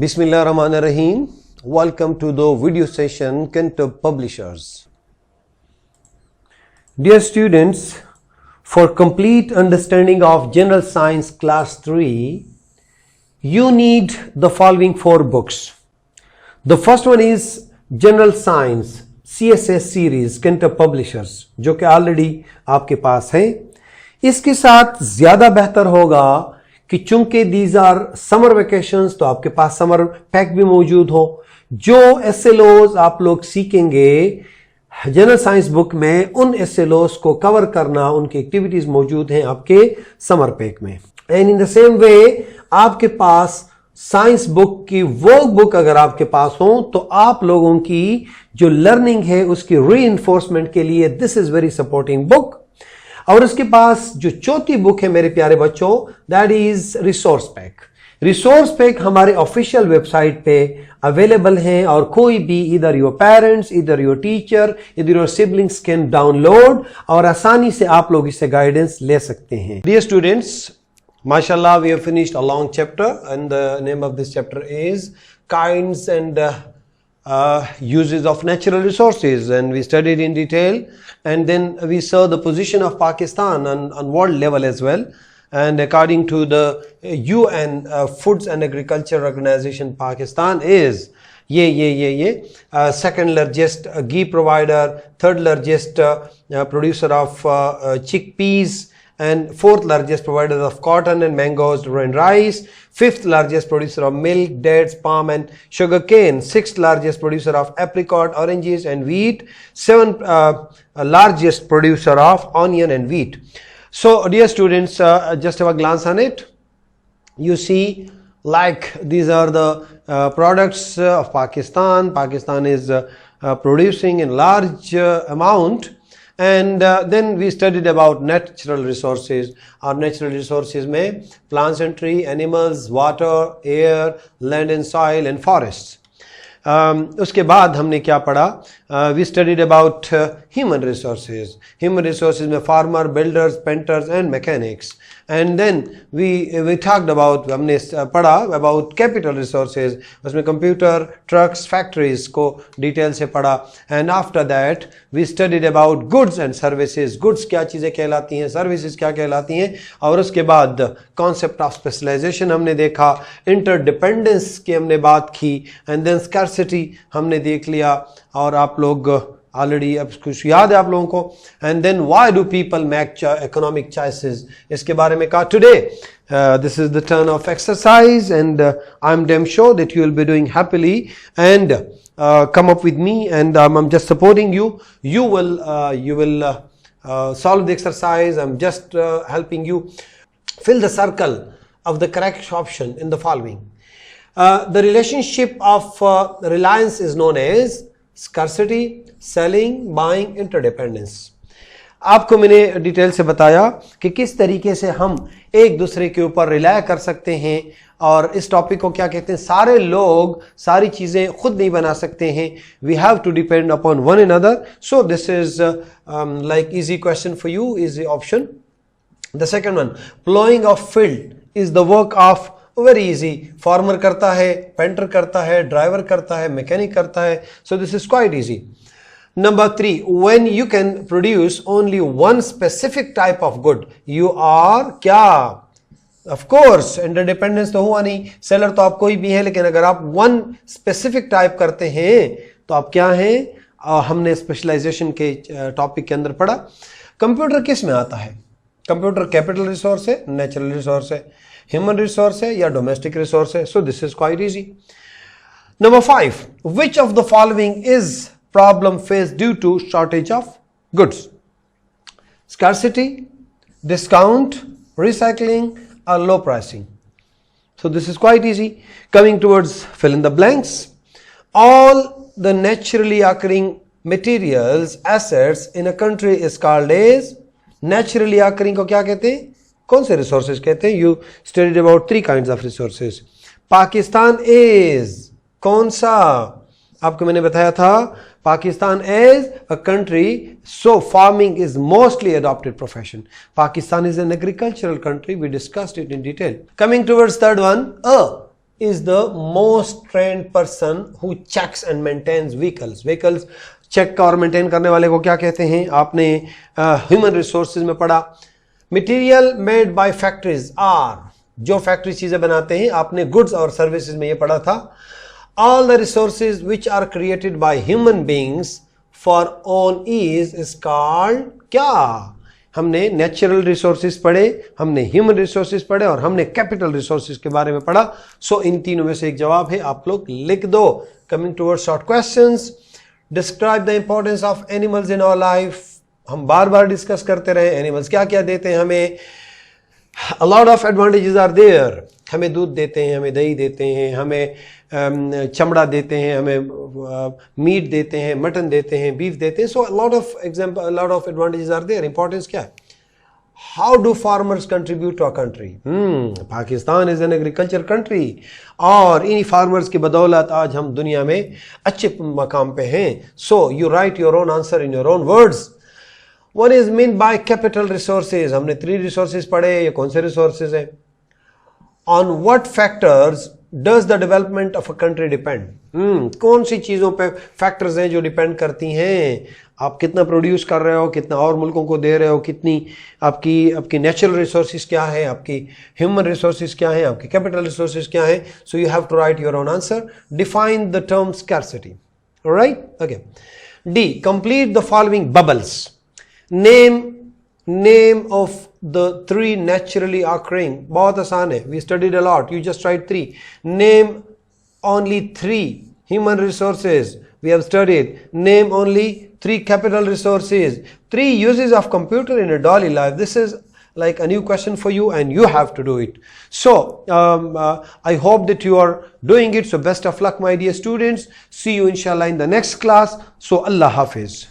Bismillahirrahmanirrahim. Welcome to the video session Cantab Publishers. Dear students, for complete understanding of General Science Class 3, you need the following 4 books. The first one is General Science CSS series Cantab Publishers, जो कि already आपके पास है. इसके साथ ज़्यादा बेहतर होगा कि चूंकि दीज आर समर वेकेशंस तो आपके पास समर पैक भी मौजूद हो. जो एसएलओज आप लोग सीखेंगे जनरल साइंस बुक में, उन एसएलओज को कवर करना, उनकी एक्टिविटीज मौजूद हैं आपके समर पैक में. And in the same way आपके पास साइंस बुक की वो बुक अगर आपके पास हो तो आप लोगों की जो लर्निंग है उसकी रीइंफोर्समेंट के लिए this is very supporting book. और उसके पास जो चौथी बुक है मेरे प्यारे बच्चों, that is resource pack. Resource pack हमारे ऑफिशियल वेबसाइट पे अवेलेबल हैं और कोई भी इधर योर पेरेंट्स, इधर योर टीचर, इधर योर सिबलिंग्स कैन डाउनलोड और आसानी से आप लोग इससे गाइडेंस ले सकते हैं. Dear students, mashallah, we have finished a long chapter and the name of this chapter is kinds and uses of natural resources, and we studied in detail, and then we saw the position of Pakistan on world level as well. And according to the UN Foods and Agriculture Organization, Pakistan is second largest ghee provider, third largest producer of chickpeas, and fourth largest provider of cotton and mangoes and rice, fifth largest producer of milk, dates, palm and sugar cane, sixth largest producer of apricot, oranges and wheat, seventh largest producer of onion and wheat. So dear students, just have a glance on it. You see, like these are the products of Pakistan. Pakistan is producing in large amount. And then we studied about natural resources. Our natural resources में plants and tree, animals, water, air, land and soil and forests. उसके बाद हमने क्या पढ़ा? We studied about human resources. Human resources में farmer, builders, painters and mechanics. And then we talked about, हमने पढ़ा about capital resources. उसमें computer, trucks, factories को detail से पढ़ा. And after that we studied about goods and services. Goods क्या चीज़ें कहलाती हैं, services क्या कहलाती हैं, और उसके बाद concept of specialization हमने देखा, interdependence की हमने बात की, and then scarcity हमने देख लिया, और आप लोग ऑलरेडी अब कुछ याद है आप लोगों को. And then why do people make economic choices, इसके बारे में कहा. Today this is the turn of exercise and I am damn sure that you will be doing happily and come up with me, and I'm just supporting you. You will solve the exercise. I'm just helping you. Fill the circle of the correct option in the following. The relationship of reliance is known as scarcity, selling, buying, interdependence. आपको मैंने detail से बताया कि किस तरीके से हम एक दूसरे के ऊपर रिलाय कर सकते हैं, और इस टॉपिक को क्या कहते हैं, सारे लोग सारी चीज़ें खुद नहीं बना सकते हैं. We have to depend upon one another. So this is like easy question for you, easy option. The second one, ploughing of field is the work of, very easy. Farmer करता है, पेंटर करता है, driver करता है, mechanic करता है. सो this is quite easy. Number 3, when you can produce only one specific type of good, you are क्या? Of course, interdependence तो हुआ नहीं, seller तो आप कोई भी है, लेकिन अगर आप one specific type करते हैं तो आप क्या हैं? हमने specialization के टॉपिक के अंदर पढ़ा. कंप्यूटर किस में आता है? कंप्यूटर कैपिटल रिसोर्स है, नेचुरल रिसोर्स है, ह्यूमन रिसोर्स है या डोमेस्टिक रिसोर्स है. सो this is quite easy. Number 5, which of the following is problem faced due to shortage of goods? Scarcity, discount, recycling or low pricing. So this is quite easy. Coming towards fill in the blanks. All the naturally occurring materials, assets in a country is called as, naturally occurring को क्या कहते हैं, कौन से resources कहते हैं? You studied about 3 kinds of resources. Pakistan is कौन सा? आपको मैंने बताया था Pakistan is a country, so farming is mostly adopted profession. Pakistan is an agricultural country. We discussed it in detail. Coming towards third one, is the most trained person who checks and maintains vehicles check और maintain करने वाले को क्या कहते हैं? आपने human resources में पढ़ा. Material made by factories are, जो फैक्ट्री चीजें बनाते हैं, आपने गुड्स और सर्विसेज में ये पढ़ा था. All the resources which are created by human beings for own ease is called क्या? हमने नेचुरल रिसोर्सेज पढ़े, हमने ह्यूमन रिसोर्सेज पढ़े और हमने कैपिटल रिसोर्सेज के बारे में पढ़ा. सो इन तीनों में से एक जवाब है, आप लोग लिख दो. Coming towards short questions. Describe the importance of animals in our life. हम बार बार डिस्कस करते रहे एनिमल्स क्या क्या देते हैं हमें. A lot of advantages are there. हमें दूध देते हैं, हमें दही देते हैं, हमें चमड़ा देते हैं, हमें मीट देते हैं, मटन देते हैं, बीफ देते हैं. So a lot of advantages are there. Importance क्या है? How do farmers contribute to a country? Pakistan is an agriculture country. और इन्हीं farmers की बदौलत आज हम दुनिया में अच्छे मकाम पे हैं. So you write your own answer in your own words. What is meant by capital resources? हमने 3 resources पढ़े. ये कौन से resources हैं? On what factors does the development of a country depend? कौन सी चीजों पे factors हैं जो depend करती हैं? आप कितना प्रोड्यूस कर रहे हो, कितना और मुल्कों को दे रहे हो, कितनी आपकी नेचुरल रिसोर्सेज क्या है, आपकी ह्यूमन रिसोर्सेज क्या है, आपकी कैपिटल रिसोर्सेज क्या है. So you have to write your own answer. Define the term scarcity. Alright, okay. D, complete the following bubbles. Name of the 3 naturally occurring. बहुत आसान है. We studied a lot. You just write 3. Name only 3 human resources. We have studied. Name only 3 capital resources. 3 uses of computer in a daily life. This is like a new question for you and you have to do it. So I hope that you are doing it. So best of luck my dear students. See you inshallah in the next class. So Allah Hafiz.